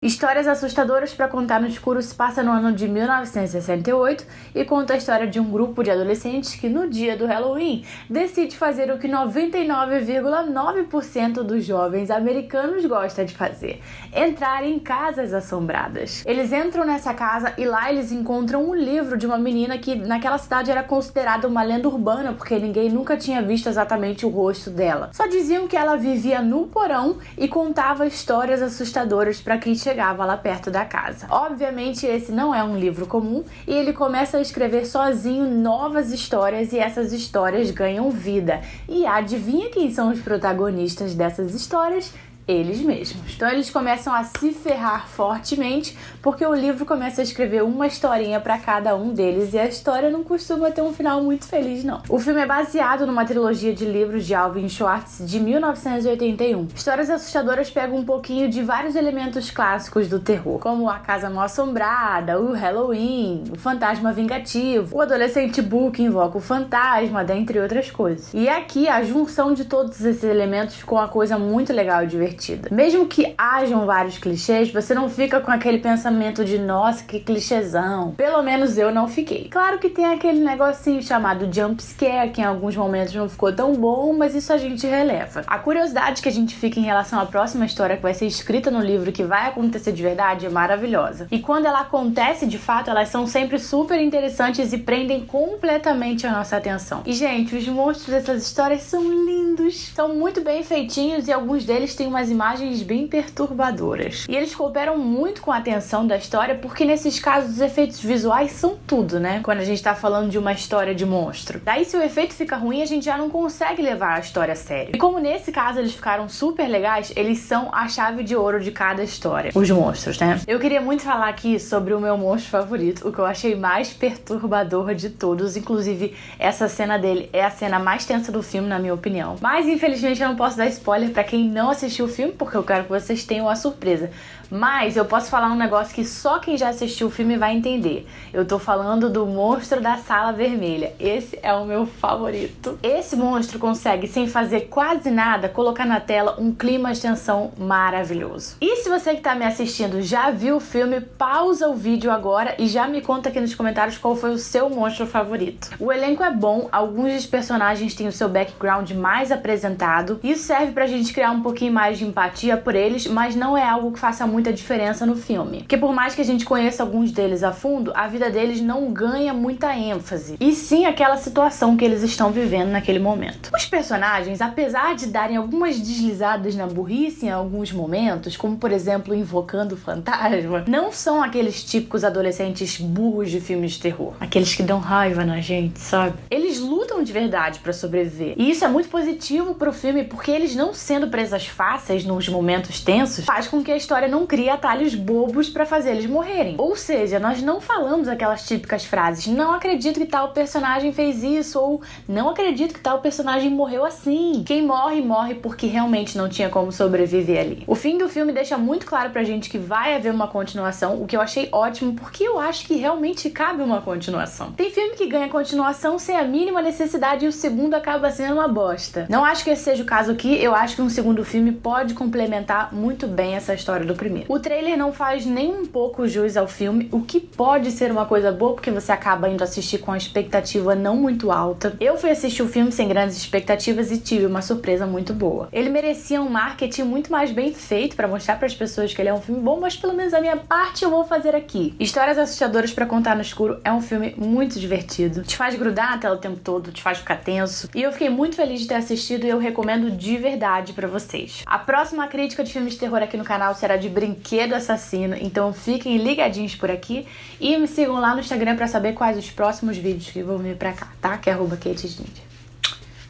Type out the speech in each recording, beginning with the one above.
Histórias Assustadoras para Contar no Escuro se passa no ano de 1968 e conta a história de um grupo de adolescentes que no dia do Halloween decide fazer o que 99,9% dos jovens americanos gosta de fazer: entrar em casas assombradas. Eles entram nessa casa e lá eles encontram um livro de uma menina que naquela cidade era considerada uma lenda urbana porque ninguém nunca tinha visto exatamente o rosto dela. Só diziam que ela vivia no porão e contava histórias assustadoras para quem chegava lá perto da casa. Obviamente esse não é um livro comum e ele começa a escrever sozinho novas histórias e essas histórias ganham vida. E adivinha quem são os protagonistas dessas histórias? Eles mesmos. Então eles começam a se ferrar fortemente porque o livro começa a escrever uma historinha para cada um deles e a história não costuma ter um final muito feliz, não. O filme é baseado numa trilogia de livros de Alvin Schwartz de 1981. Histórias Assustadoras pegam um pouquinho de vários elementos clássicos do terror, como a casa mal assombrada, o Halloween, o fantasma vingativo, o adolescente burro que invoca o fantasma, dentre outras coisas. E aqui a junção de todos esses elementos ficou uma coisa muito legal e divertida. Mesmo que hajam vários clichês, você não fica com aquele pensamento de nossa, que clichêzão. Pelo menos eu não fiquei. Claro que tem aquele negocinho chamado jump scare, que em alguns momentos não ficou tão bom, mas isso a gente releva. A curiosidade que a gente fica em relação à próxima história que vai ser escrita no livro, que vai acontecer de verdade, é maravilhosa. E quando ela acontece de fato, elas são sempre super interessantes e prendem completamente a nossa atenção. E gente, os monstros dessas histórias são lindos, são muito bem feitinhos e alguns deles têm umas imagens bem perturbadoras. E eles cooperam muito com a atenção da história porque nesses casos os efeitos visuais são tudo, né? Quando a gente tá falando de uma história de monstro. Daí se o efeito fica ruim, a gente já não consegue levar a história a sério. E como nesse caso eles ficaram super legais, eles são a chave de ouro de cada história. Os monstros, né? Eu queria muito falar aqui sobre o meu monstro favorito, o que eu achei mais perturbador de todos. Inclusive, essa cena dele é a cena mais tensa do filme, na minha opinião. Mas infelizmente eu não posso dar spoiler pra quem não assistiu o filme, porque eu quero que vocês tenham a surpresa. Mas eu posso falar um negócio que só quem já assistiu o filme vai entender. Eu tô falando do monstro da sala vermelha. Esse é o meu favorito. Esse monstro consegue, sem fazer quase nada, colocar na tela um clima de tensão maravilhoso. E se você que tá me assistindo já viu o filme, pausa o vídeo agora e já me conta aqui nos comentários qual foi o seu monstro favorito. O elenco é bom, alguns dos personagens têm o seu background mais apresentado. Isso serve pra gente criar um pouquinho mais de empatia por eles, mas não é algo que faça muita diferença no filme. Porque por mais que a gente conheça alguns deles a fundo, a vida deles não ganha muita ênfase. E sim aquela situação que eles estão vivendo naquele momento. Os personagens, apesar de darem algumas deslizadas na burrice em alguns momentos, como por exemplo invocando o fantasma, não são aqueles típicos adolescentes burros de filmes de terror. Aqueles que dão raiva na gente, sabe? Eles lutam de verdade pra sobreviver. E isso é muito positivo pro filme, porque eles não sendo presas fáceis nos momentos tensos, faz com que a história não crie atalhos bobos pra fazer eles morrerem. Ou seja, nós não falamos aquelas típicas frases: não acredito que tal personagem fez isso, ou não acredito que tal personagem morreu assim. Quem morre, morre porque realmente não tinha como sobreviver ali. O fim do filme deixa muito claro pra gente que vai haver uma continuação, o que eu achei ótimo, porque eu acho que realmente cabe uma continuação. Tem filme que ganha continuação sem a mínima necessidade e o segundo acaba sendo uma bosta. Não acho que esse seja o caso aqui, eu acho que um segundo filme pode complementar muito bem essa história do primeiro. O trailer não faz nem um pouco jus ao filme, o que pode ser uma coisa boa, porque você acaba indo assistir com a expectativa não muito alta. Eu fui assistir o filme sem grandes expectativas e tive uma surpresa muito boa. Ele merecia um marketing muito mais bem feito para mostrar para as pessoas que ele é um filme bom, mas pelo menos a minha parte eu vou fazer aqui. Histórias Assustadoras para Contar no Escuro é um filme muito divertido. Te faz grudar na tela o tempo todo, te faz ficar tenso. E eu fiquei muito feliz de ter assistido e eu recomendo de verdade para vocês. A próxima crítica de filmes de terror aqui no canal será de Brinquedo Assassino, então fiquem ligadinhos por aqui e me sigam lá no Instagram pra saber quais os próximos vídeos que vão vir pra cá, tá? Que é @KatesNinja.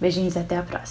Beijinhos e até a próxima.